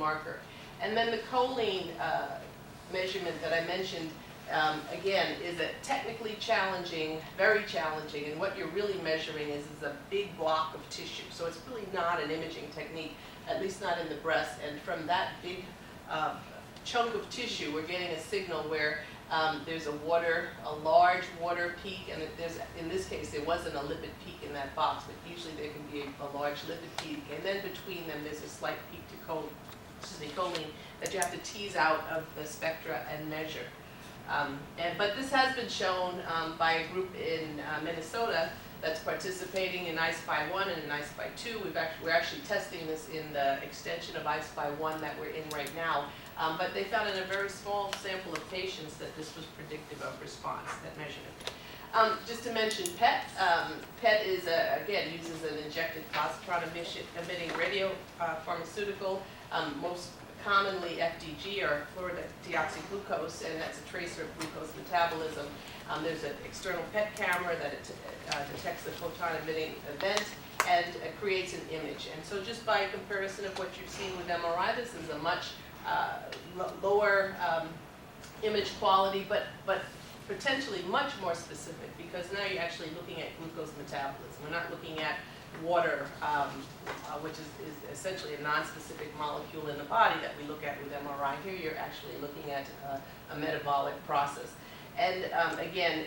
marker. And then the choline measurement that I mentioned, again, is a technically challenging, very challenging, and what you're really measuring is a big block of tissue. So it's really not an imaging technique, at least not in the breast. And from that big chunk of tissue, we're getting a signal where there's a large water peak, and in this case, there wasn't a lipid peak in that box, but usually there can be a large lipid peak, and then between them, there's a slight peak to choline that you have to tease out of the spectra and measure. But this has been shown by a group in Minnesota that's participating in I-SPY 1 and in I-SPY 2. We're actually testing this in the extension of I-SPY 1 that we're in right now. But they found in a very small sample of patients that this was predictive of response, that measurement. Just to mention PET. PET is, again, uses an injected positron-emitting radio pharmaceutical, most commonly FDG, or fluorodeoxyglucose, and that's a tracer of glucose metabolism. There's an external PET camera that detects the photon-emitting event and creates an image. And so just by comparison of what you've seen with MRI, this is a much lower image quality, but potentially much more specific, because now you're actually looking at glucose metabolism. We're not looking at water, which is essentially a non-specific molecule in the body that we look at with MRI. Here you're actually looking at a metabolic process. And again,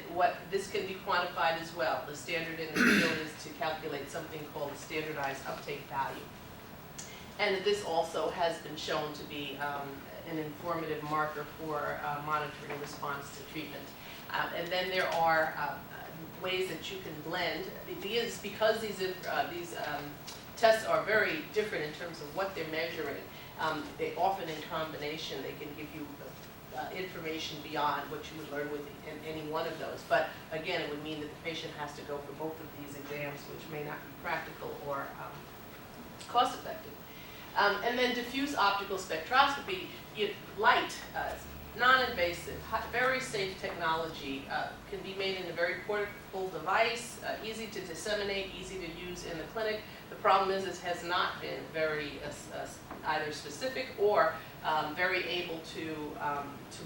this can be quantified as well. The standard in the field is to calculate something called the standardized uptake value. And this also has been shown to be an informative marker for monitoring response to treatment. And then there are ways that you can blend. Because these tests are very different in terms of what they're measuring, they often in combination, they can give you information beyond what you would learn with any one of those. But again, it would mean that the patient has to go for both of these exams, which may not be practical or cost effective. And then diffuse optical spectroscopy, light, non-invasive, very safe technology, can be made in a very portable device, easy to disseminate, easy to use in the clinic. The problem is it has not been very either specific or very able to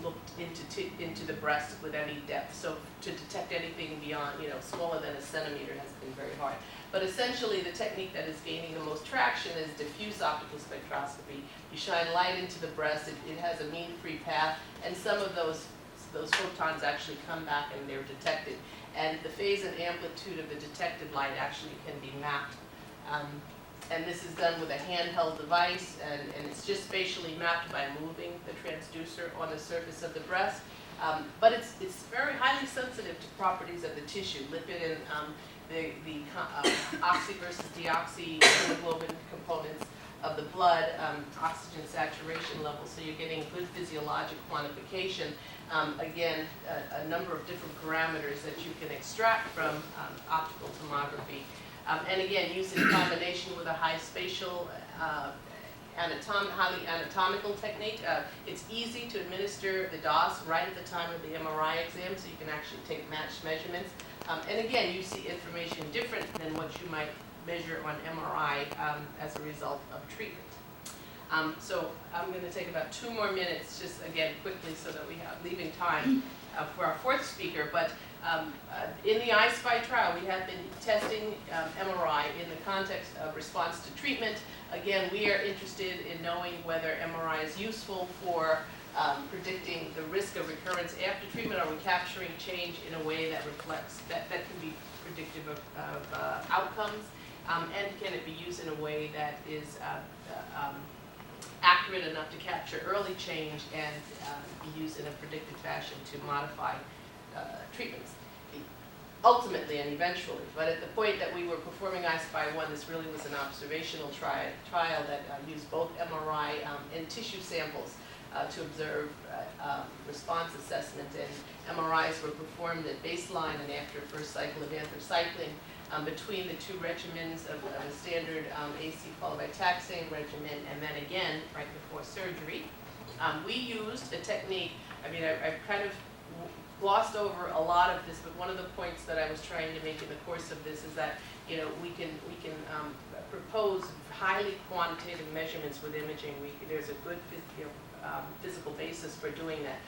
look into the breast with any depth. So to detect anything beyond, smaller than a centimeter has been very hard. But essentially, the technique that is gaining the most traction is diffuse optical spectroscopy. You shine light into the breast. It has a mean-free path, and some of those photons actually come back and they're detected. And the phase and amplitude of the detected light actually can be mapped. And this is done with a handheld device, and it's just spatially mapped by moving the transducer on the surface of the breast. But it's very highly sensitive to properties of the tissue, lipid and the oxy versus deoxy hemoglobin components of the blood, oxygen saturation levels, so you're getting good physiologic quantification. Again, a number of different parameters that you can extract from optical tomography. And again, used in combination with a high spatial, highly anatomical technique. It's easy to administer the DOS right at the time of the MRI exam, so you can actually take matched measurements. And again, you see information different than what you might measure on MRI as a result of treatment. So I'm going to take about 2 more minutes, just again quickly, so that we have leaving time for our fourth speaker. But in the I-SPY trial, we have been testing MRI in the context of response to treatment. Again, we are interested in knowing whether MRI is useful for predicting the risk of recurrence after treatment. Are we capturing change in a way that reflects, that can be predictive of outcomes? And can it be used in a way that is accurate enough to capture early change and be used in a predictive fashion to modify treatments? Ultimately and eventually, but at the point that we were performing I-SPY 1, this really was an observational trial that used both MRI and tissue samples to observe response assessment, and MRIs were performed at baseline and after first cycle of anthracycline between the 2 regimens of a standard AC followed by taxane regimen, and then again right before surgery. We used a technique, I've kind of glossed over a lot of this, but one of the points that I was trying to make in the course of this is that we can propose highly quantitative measurements with imaging. There's a good physical basis for doing that.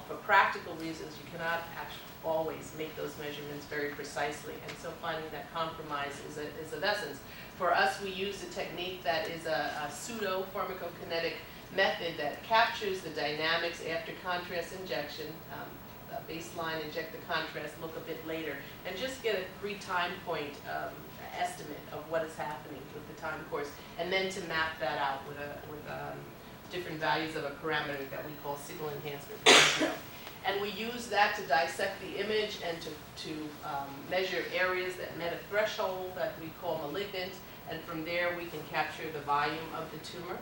For practical reasons, you cannot actually always make those measurements very precisely, and so finding that compromise is of essence. For us, we use a technique that is a pseudo-pharmacokinetic method that captures the dynamics after contrast injection, baseline, inject the contrast, look a bit later, and just get a 3 time point estimate of what is happening with the time course, and then to map that out with different values of a parameter that we call signal enhancement ratio. And we use that to dissect the image and to measure areas that met a threshold that we call malignant, and from there we can capture the volume of the tumor.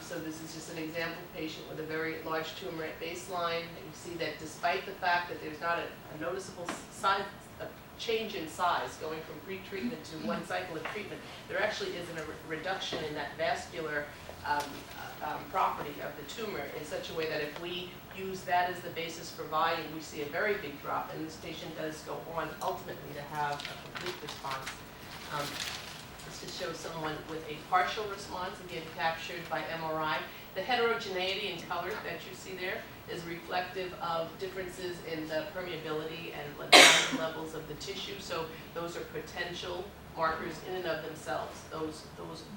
So this is just an example patient with a very large tumor at baseline. And you see that despite the fact that there's not a noticeable change in size going from pre-treatment to 1 cycle of treatment, there actually is a reduction in that vascular property of the tumor in such a way that if we use that as the basis for volume, we see a very big drop, and this patient does go on ultimately to have a complete response. This just shows someone with a partial response, again captured by MRI. The heterogeneity in color that you see there is reflective of differences in the permeability and lymphoma levels of the tissue, so those are potential markers in and of themselves, those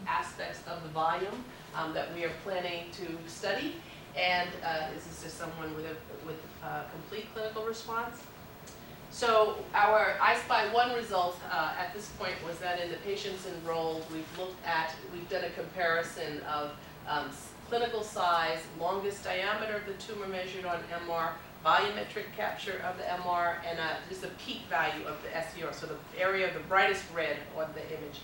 aspects of the volume that we are planning to study. And this is just someone with a complete clinical response. So our I-SPY-1 result at this point was that in the patients enrolled, we've done a comparison of clinical size, longest diameter of the tumor measured on MR, volumetric capture of the MR, and just a peak value of the SVR, so the area of the brightest red on the image,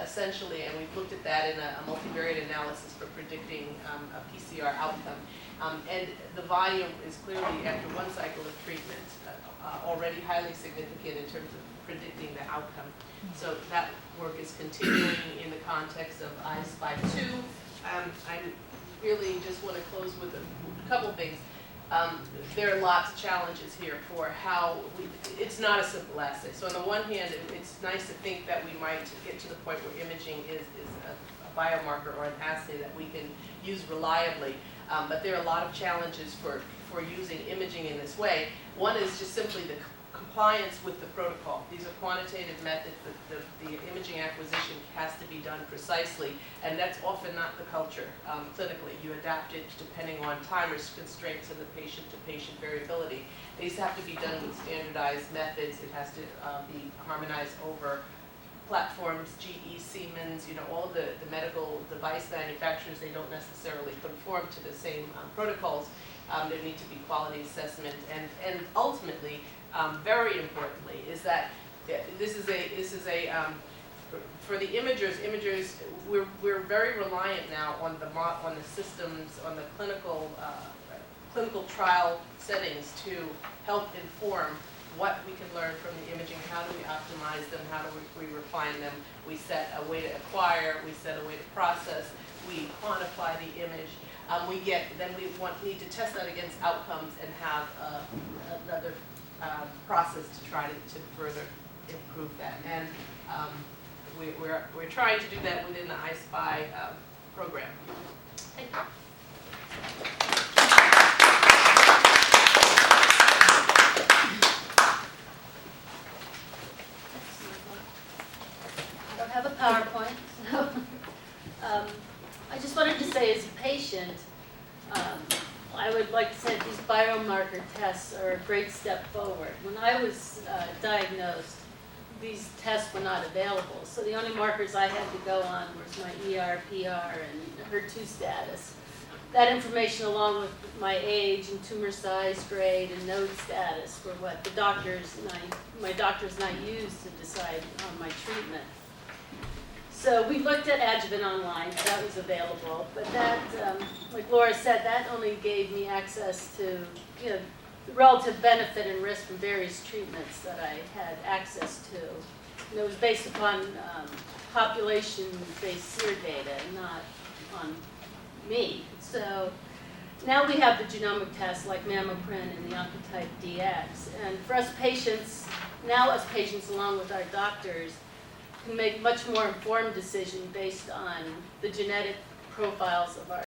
essentially, and we've looked at that in a multivariate analysis for predicting a PCR outcome. And the volume is clearly, after 1 cycle of treatment, already highly significant in terms of predicting the outcome. So that work is continuing in the context of I-SPY-2. I really just want to close with a couple things. There are lots of challenges here for how it's not a simple assay. So on the one hand, it's nice to think that we might get to the point where imaging is a biomarker or an assay that we can use reliably. But there are a lot of challenges for using imaging in this way. One is just simply the compliance with the protocol. These are quantitative methods. The imaging acquisition has to be done precisely, and that's often not the culture clinically. You adapt it depending on time constraints and the patient-to-patient variability. These have to be done with standardized methods. It has to be harmonized over platforms, GE, Siemens, all of the medical device manufacturers, they don't necessarily conform to the same protocols. There need to be quality assessment, and ultimately, very importantly, is that this is a for the imagers, we're very reliant now on the systems, on the clinical trial settings to help inform what we can learn from the imaging, how do we optimize them, how do we refine them. We set a way to acquire, we set a way to process, we quantify the image. We need to test that against outcomes and have another process to try to further improve that. And we're trying to do that within the I-SPY program. Thank you. I don't have a PowerPoint, so I just wanted to say as a patient, I would like to say these biomarker tests are a great step forward. When I was diagnosed, these tests were not available, so the only markers I had to go on was my ER, PR, and HER2 status. That information, along with my age and tumor size, grade, and node status, were what the my doctors and I used to decide on my treatment. So we looked at adjuvant online, that was available, but that, like Laura said, that only gave me access to, the relative benefit and risk from various treatments that I had access to. And it was based upon population-based SEER data, not on me. So now we have the genomic tests like Mammoprint and the Oncotype DX. And for us patients, along with our doctors, can make much more informed decision based on the genetic profiles of our